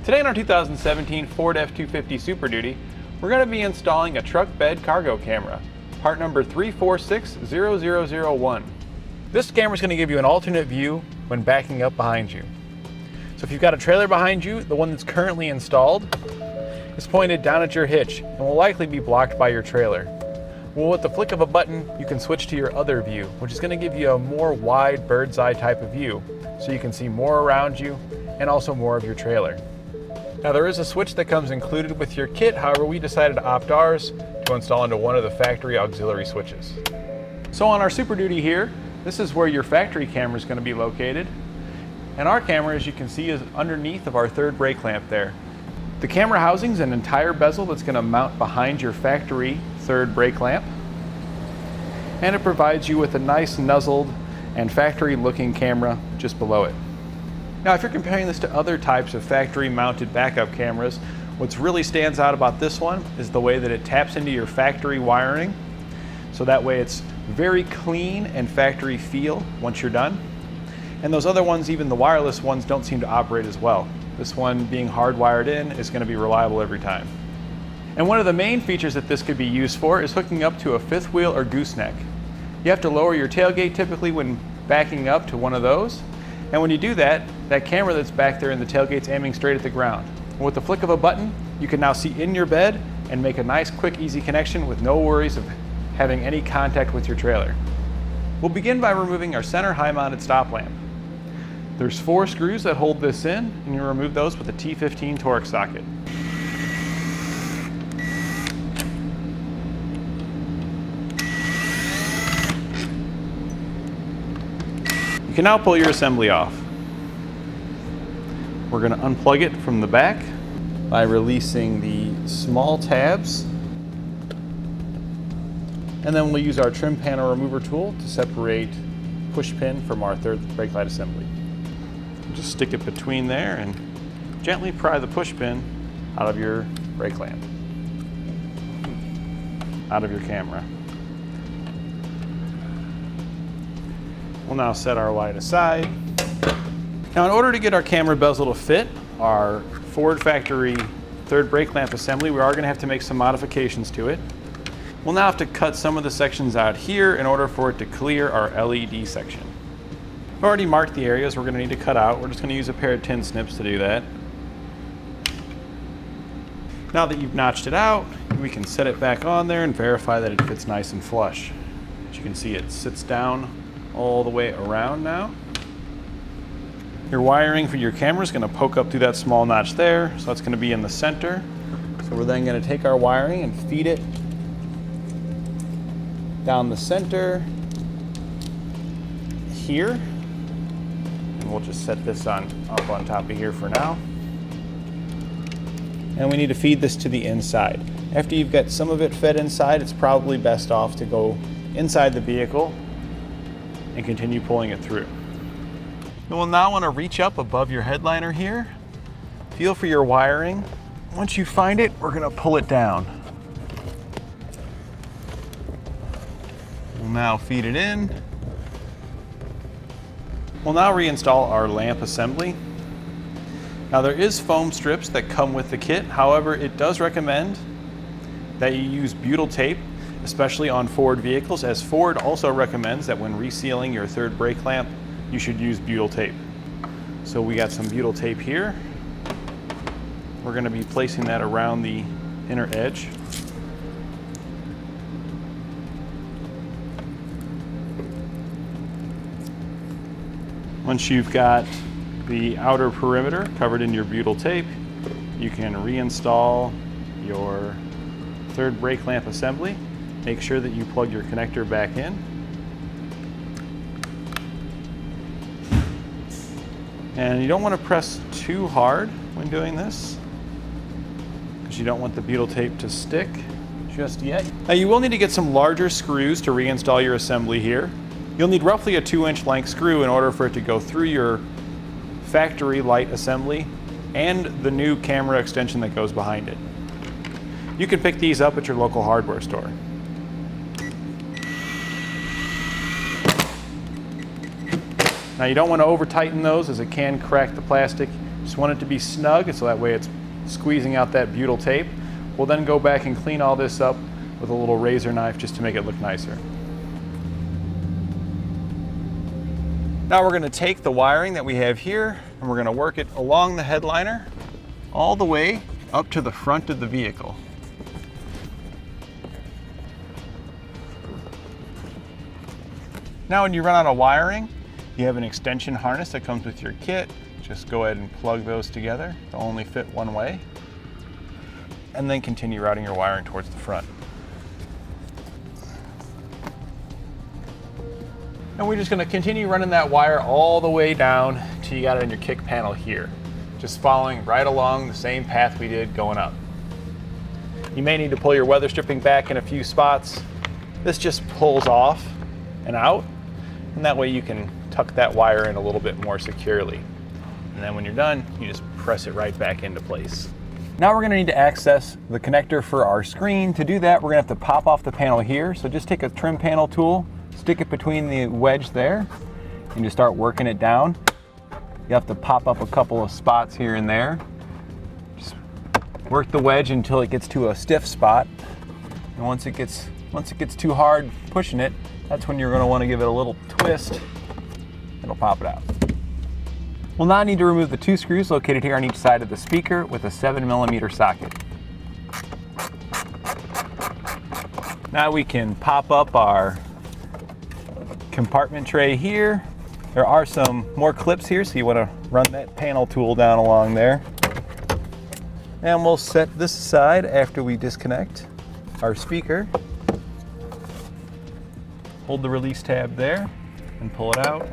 Today in our 2017 Ford F250 Super Duty, we're going to be installing a truck bed cargo camera, part number 3460001. This camera is going to give you an alternate view when backing up behind you. So if you've got a trailer behind you, the one that's currently installed is pointed down at your hitch and will likely be blocked by your trailer. Well, with the flick of a button, you can switch to your other view, which is going to give you a more wide bird's eye type of view, so you can see more around you and also more of your trailer. Now there is a switch that comes included with your kit, however we decided to opt ours to install into one of the factory auxiliary switches. So on our Super Duty here, this is where your factory camera is going to be located. And our camera, as you can see, is underneath of our third brake lamp there. The camera housing is an entire bezel that's going to mount behind your factory third brake lamp. And it provides you with a nice nuzzled and factory looking camera just below it. Now, if you're comparing this to other types of factory-mounted backup cameras, what really stands out about this one is the way that it taps into your factory wiring. So that way it's very clean and factory feel once you're done. And those other ones, even the wireless ones, don't seem to operate as well. This one, being hardwired in, is going to be reliable every time. And one of the main features that this could be used for is hooking up to a fifth wheel or gooseneck. You have to lower your tailgate typically when backing up to one of those. And when you do that, that camera that's back there in the tailgate's aiming straight at the ground. And with the flick of a button, you can now see in your bed and make a nice, quick, easy connection with no worries of having any contact with your trailer. We'll begin by removing our center high-mounted stop lamp. There's 4 screws that hold this in, and you remove those with a T15 Torx socket. You can now pull your assembly off. We're going to unplug it from the back by releasing the small tabs. And then we'll use our trim panel remover tool to separate push pin from our third brake light assembly. Just stick it between there and gently pry the push pin out of your brake lamp, out of your camera. We'll now set our light aside. Now, in order to get our camera bezel to fit our Ford factory third brake lamp assembly, we are going to have to make some modifications to it. We'll now have to cut some of the sections out here in order for it to clear our LED section. I've already marked the areas we're going to need to cut out. We're just going to use a pair of tin snips to do that. Now that you've notched it out, we can set it back on there and verify that it fits nice and flush. As you can see, it sits down all the way around now. Your wiring for your camera is going to poke up through that small notch there, so that's going to be in the center. So we're then going to take our wiring and feed it down the center here. And we'll just set this up on top of here for now. And we need to feed this to the inside. After you've got some of it fed inside, it's probably best off to go inside the vehicle and continue pulling it through. You will now want to reach up above your headliner here, feel for your wiring. Once you find it, we're going to pull it down. We'll now feed it in. We'll now reinstall our lamp assembly. Now there is foam strips that come with the kit. However, it does recommend that you use butyl tape, especially on Ford vehicles, as Ford also recommends that when resealing your third brake lamp, you should use butyl tape. So we got some butyl tape here. We're going to be placing that around the inner edge. Once you've got the outer perimeter covered in your butyl tape, you can reinstall your third brake lamp assembly. Make sure that you plug your connector back in. And you don't want to press too hard when doing this, because you don't want the butyl tape to stick just yet. Now you will need to get some larger screws to reinstall your assembly here. You'll need roughly a 2-inch length screw in order for it to go through your factory light assembly and the new camera extension that goes behind it. You can pick these up at your local hardware store. Now you don't want to over tighten those, as it can crack the plastic. Just want it to be snug so that way it's squeezing out that butyl tape. We'll then go back and clean all this up with a little razor knife just to make it look nicer. Now we're going to take the wiring that we have here and we're going to work it along the headliner all the way up to the front of the vehicle. Now when you run out of wiring, you have an extension harness that comes with your kit. Just go ahead and plug those together. They'll only fit one way. And then continue routing your wiring towards the front. And we're just going to continue running that wire all the way down till you got it in your kick panel here. Just following right along the same path we did going up. You may need to pull your weather stripping back in a few spots. This just pulls off and out, and that way you can tuck that wire in a little bit more securely. And then when you're done, you just press it right back into place. Now we're going to need to access the connector for our screen. To do that, we're going to have to pop off the panel here. So just take a trim panel tool, stick it between the wedge there, and just start working it down. You have to pop up a couple of spots here and there. Just work the wedge until it gets to a stiff spot. And once it gets too hard pushing it, that's when you're going to want to give it a little twist. It'll pop it out. We'll now need to remove the 2 screws located here on each side of the speaker with a 7mm socket. Now we can pop up our compartment tray here. There are some more clips here, so you want to run that panel tool down along there. And we'll set this aside after we disconnect our speaker. Hold the release tab there and pull it out.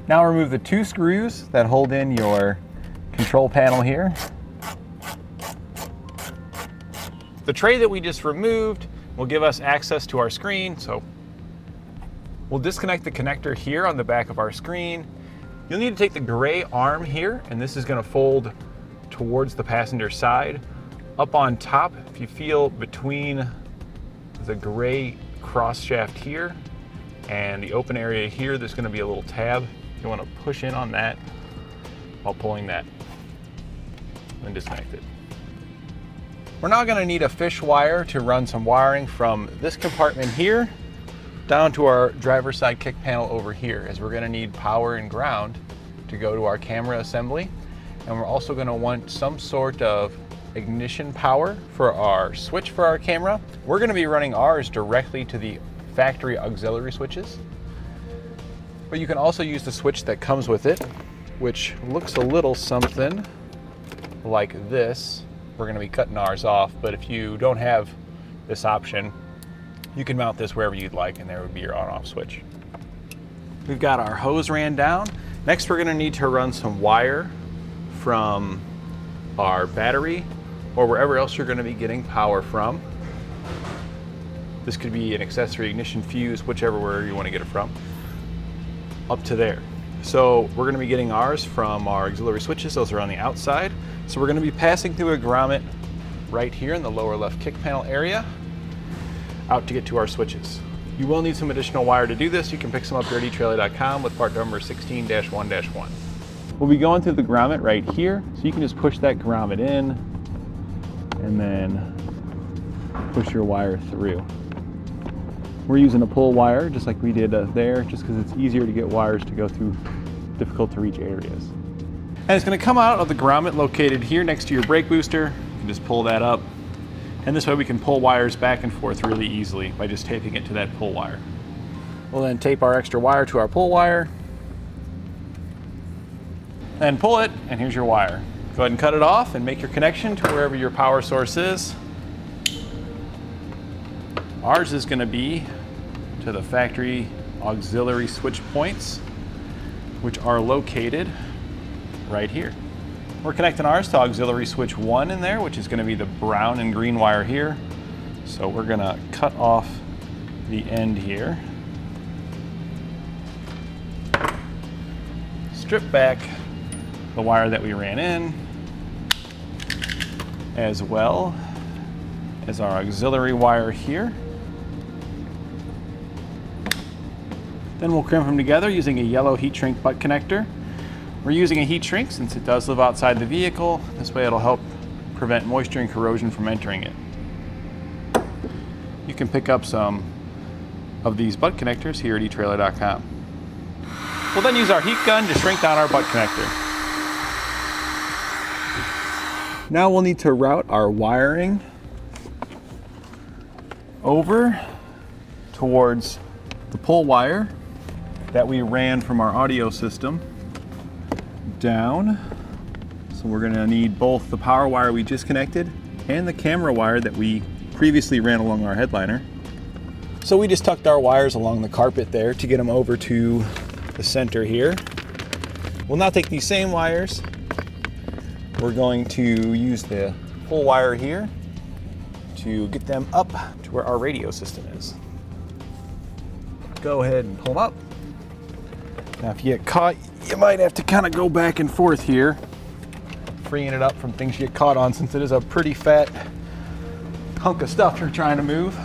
Now remove the 2 screws that hold in your control panel here. The tray that we just removed will give us access to our screen, so we'll disconnect the connector here on the back of our screen. You'll need to take the gray arm here, and this is going to fold towards the passenger side. Up on top, if you feel between the gray cross shaft here and the open area here, there's going to be a little tab. You want to push in on that while pulling that and disconnect it. We're now going to need a fish wire to run some wiring from this compartment here down to our driver's side kick panel over here, as we're going to need power and ground to go to our camera assembly. And we're also going to want some sort of ignition power for our switch for our camera. We're going to be running ours directly to the factory auxiliary switches, but you can also use the switch that comes with it, which looks a little something like this. We're going to be cutting ours off, but if you don't have this option, you can mount this wherever you'd like, and there would be your on-off switch. We've got our hose ran down. Next, we're going to need to run some wire from our battery or wherever else you're going to be getting power from. This could be an accessory ignition fuse, whichever where you want to get it from, up to there. So we're going to be getting ours from our auxiliary switches. Those are on the outside. So we're going to be passing through a grommet right here in the lower left kick panel area out to get to our switches. You will need some additional wire to do this. You can pick some up here at trailer.Com with part number 16-1-1. We'll be going through the grommet right here, so you can just push that grommet in and then push your wire through. We're using a pull wire just like we did there, just because it's easier to get wires to go through difficult to reach areas. And it's going to come out of the grommet located here next to your brake booster. You can just pull that up, and this way we can pull wires back and forth really easily by just taping it to that pull wire. We'll then tape our extra wire to our pull wire, and pull it, and here's your wire. Go ahead and cut it off and make your connection to wherever your power source is. Ours is going to be to the factory auxiliary switch points, which are located right here. We're connecting ours to auxiliary switch 1 in there, which is going to be the brown and green wire here. So we're going to cut off the end here, strip back the wire that we ran in, as well as our auxiliary wire here. Then we'll crimp them together using a yellow heat shrink butt connector. We're using a heat shrink since it does live outside the vehicle. This way it'll help prevent moisture and corrosion from entering it. You can pick up some of these butt connectors here at trailer.com. We'll then use our heat gun to shrink down our butt connector. Now we'll need to route our wiring over towards the pull wire that we ran from our audio system down. So we're going to need both the power wire we just connected and the camera wire that we previously ran along our headliner. So we just tucked our wires along the carpet there to get them over to the center here. We'll now take these same wires. We're going to use the pull wire here to get them up to where our radio system is. Go ahead and pull them up. Now if you get caught, you might have to kind of go back and forth here, freeing it up from things you get caught on, since it is a pretty fat hunk of stuff you're trying to move.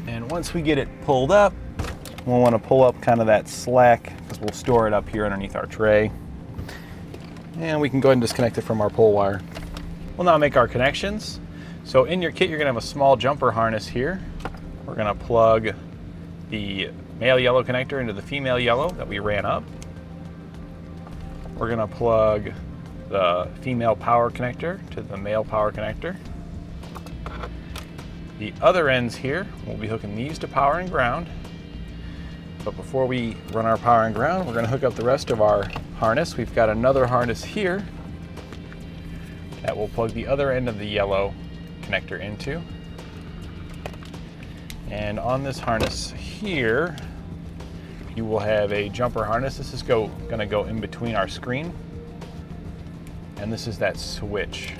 And once we get it pulled up, we'll want to pull up kind of that slack, because we'll store it up here underneath our tray. And we can go ahead and disconnect it from our pull wire. We'll now make our connections. So in your kit, you're going to have a small jumper harness here. We're going to plug the male yellow connector into the female yellow that we ran up. We're going to plug the female power connector to the male power connector. The other ends here, we'll be hooking these to power and ground. But before we run our power and ground, we're going to hook up the rest of our harness. We've got another harness here that will plug the other end of the yellow connector into. And on this harness here, you will have a jumper harness. This is going to go in between our screen. And this is that switch.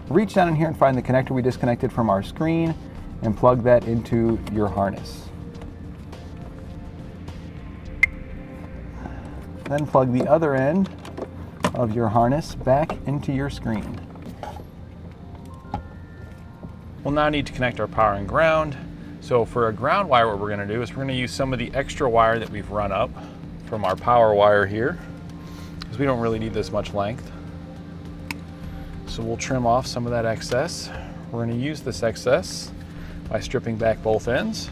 Reach down in here and find the connector we disconnected from our screen and plug that into your harness. Then plug the other end of your harness back into your screen. We'll now need to connect our power and ground. So for a ground wire, what we're going to do is we're going to use some of the extra wire that we've run up from our power wire here, because we don't really need this much length. So we'll trim off some of that excess. We're going to use this excess by stripping back both ends,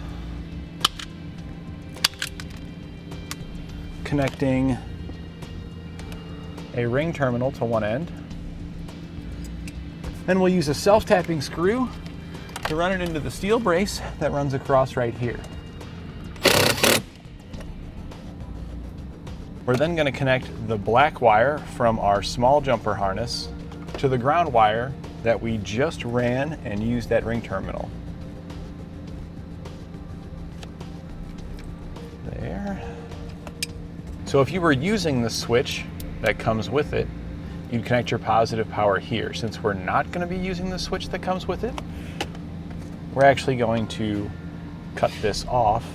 connecting a ring terminal to one end. Then we'll use a self-tapping screw to run it into the steel brace that runs across right here. We're then going to connect the black wire from our small jumper harness to the ground wire that we just ran and used that ring terminal. There. So if you were using the switch that comes with it, you'd connect your positive power here. Since we're not going to be using the switch that comes with it, we're actually going to cut this off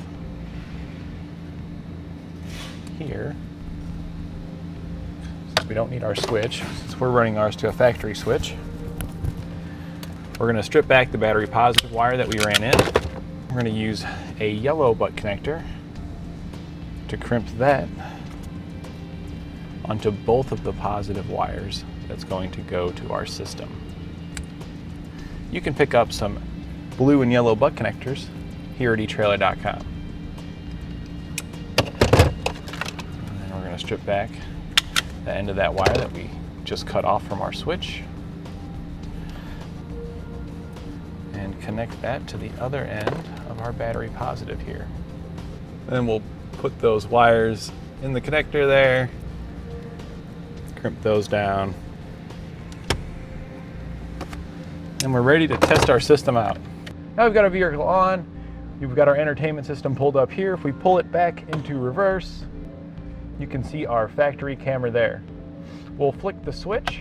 here. Since we don't need our switch, since we're running ours to a factory switch, we're going to strip back the battery positive wire that we ran in. We're going to use a yellow butt connector to crimp that onto both of the positive wires that's going to go to our system. You can pick up some blue and yellow butt connectors here at trailer.com. And then we're going to strip back the end of that wire that we just cut off from our switch and connect that to the other end of our battery positive here. Then we'll put those wires in the connector there, crimp those down, and we're ready to test our system out. Now we've got our vehicle on, we've got our entertainment system pulled up here. If we pull it back into reverse, you can see our factory camera there. We'll flick the switch,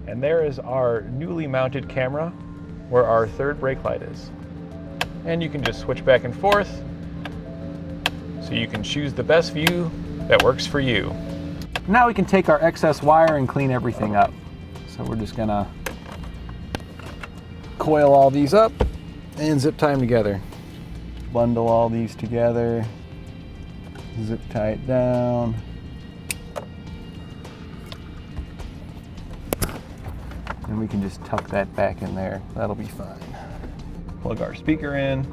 and there is our newly mounted camera where our third brake light is. And you can just switch back and forth, so you can choose the best view that works for you. Now we can take our excess wire and clean everything up. So we're just gonna coil all these up and zip tie them together. Bundle all these together, zip tie it down. And we can just tuck that back in there. That'll be fine. Plug our speaker in.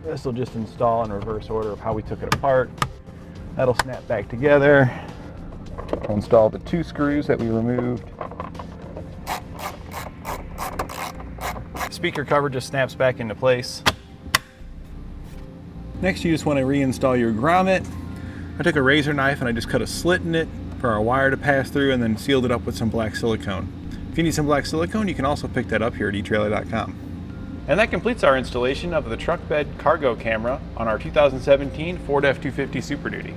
This will just install in reverse order of how we took it apart. That'll snap back together. We'll install the 2 screws that we removed. Speaker cover just snaps back into place. Next, you just want to reinstall your grommet. I took a razor knife and I just cut a slit in it for our wire to pass through and then sealed it up with some black silicone. If you need some black silicone, you can also pick that up here at trailer.com. And that completes our installation of the truck bed cargo camera on our 2017 Ford F250 Super Duty.